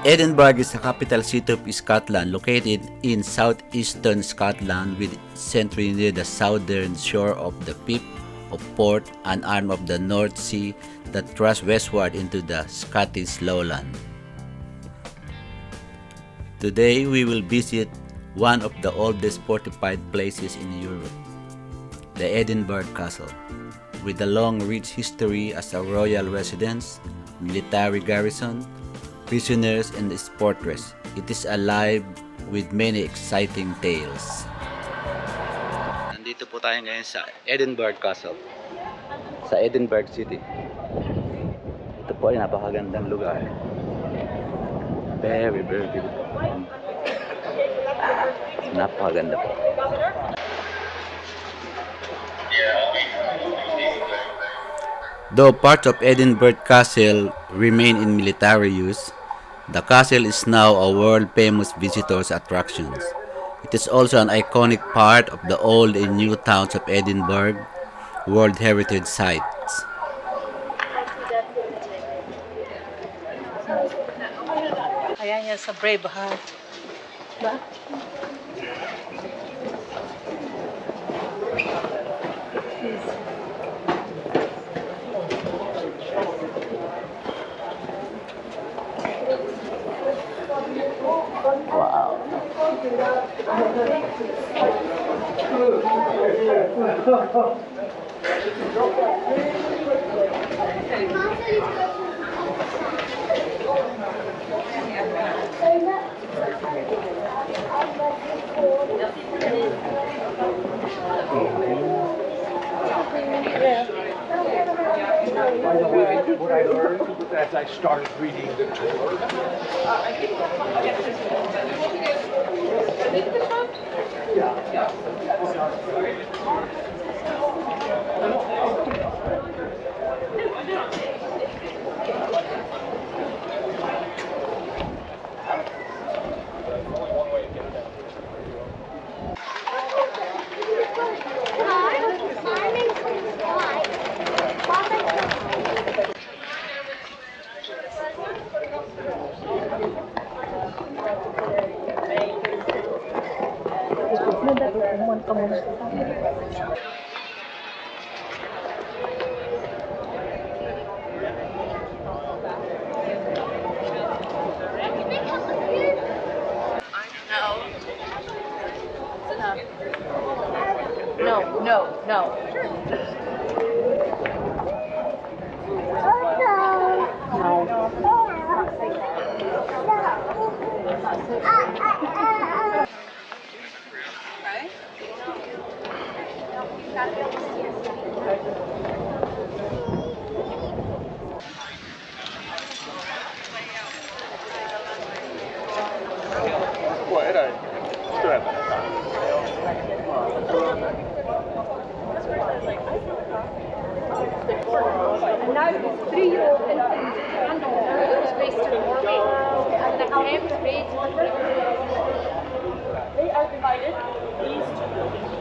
Edinburgh is the capital city of Scotland, located in southeastern Scotland with centre near the southern shore of the Firth of Port, an arm of the North Sea that runs westward into the Scottish lowland. Today we will visit one of the oldest fortified places in Europe, the Edinburgh Castle. With a long rich history as a royal residence, military garrison, prisoners, and fortress, it is alive with many exciting tales. Nandito po tayo ngayon sa Edinburgh Castle, sa Edinburgh City. Ito po ay napakagandang lugar. Very, very beautiful. Napakaganda po. Though parts of Edinburgh Castle remain in military use, the castle is now a world-famous visitors attraction. It is also an iconic part of the old and new towns of Edinburgh World Heritage Sites. Ayan yan sa Braveheart. Ba? Wow. What I learned as I started reading the tour. No. And now his 3-year-old infant granddaughter is based in Norway, and the attempt rate they are divided these two buildings.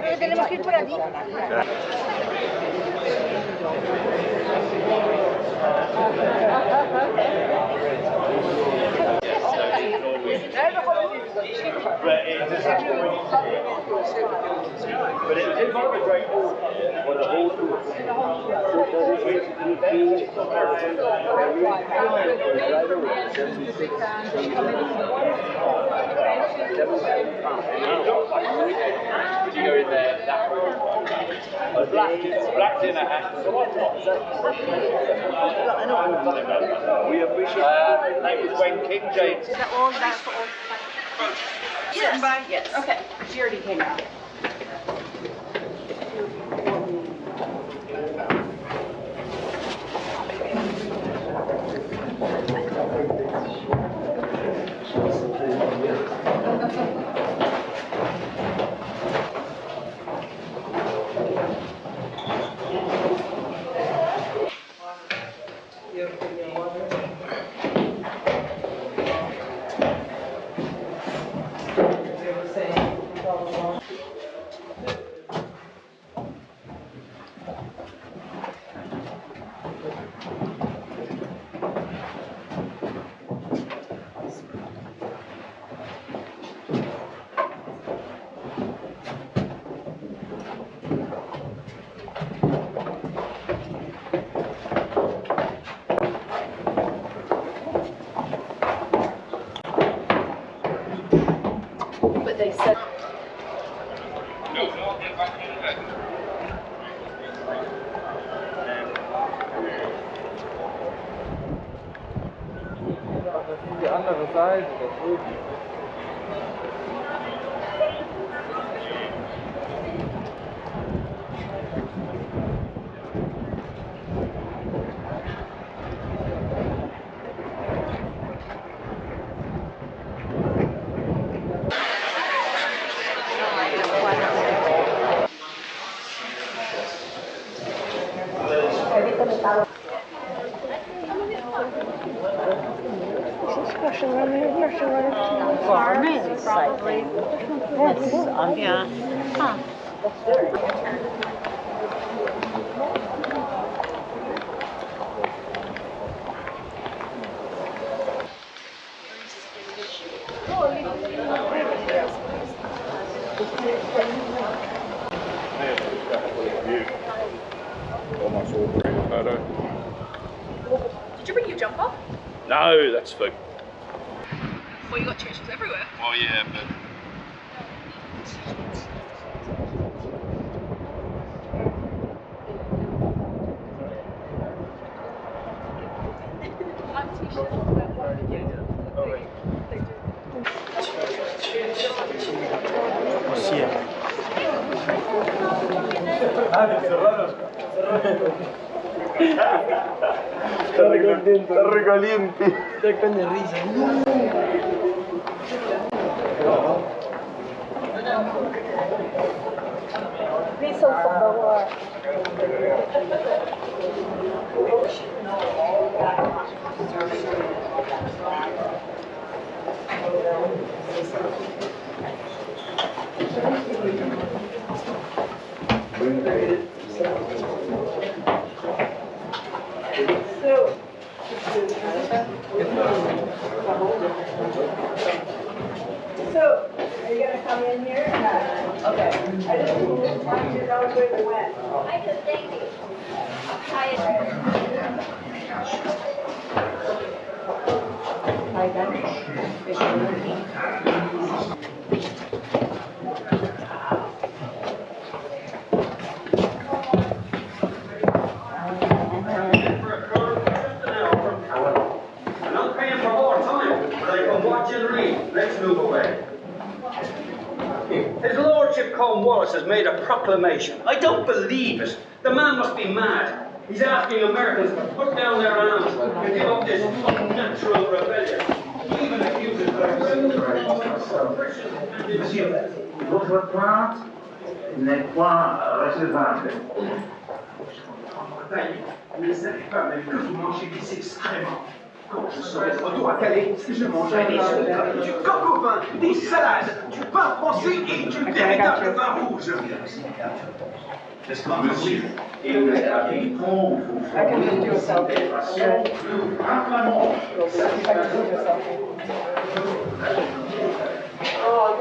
delle scritture di... But it was in one of the great halls, or the hall tour. Would you go in there? That black dinner hat. We appreciate. That was when King James. All that for all. Yes. Yes. Okay. She already came out. But they said. Die andere Seite, da drüben. Farming, probably. Yeah. Huh. Almost all green photo. Did you bring your jumper? No, that's for. Well, you got churches everywhere. Oh yeah, but. Sta regalienti. Stai con il riso. Riso from the war. So, are you gonna come in here? Okay. I just want you to know where we went. I just thank you. I'm not paying for more time, but I can watch and read. Let's move away. His Lordship Cornwallis has made a proclamation. I don't believe it. The man must be mad. He's asking Americans to put down their arms and give up this unnatural rebellion. He even accuses Monsieur, votre plainte n'est point recevable. Mais vous ne savez pas, mais que vous mangez des extrêmement. Quand je serai de retour à Calais, je mangerai des soupes, du coq au vin, des salades, du pain français et du véritable vin rouge. Monsieur, il n'est pas bon. I can just do a selfie. Okay. Oh,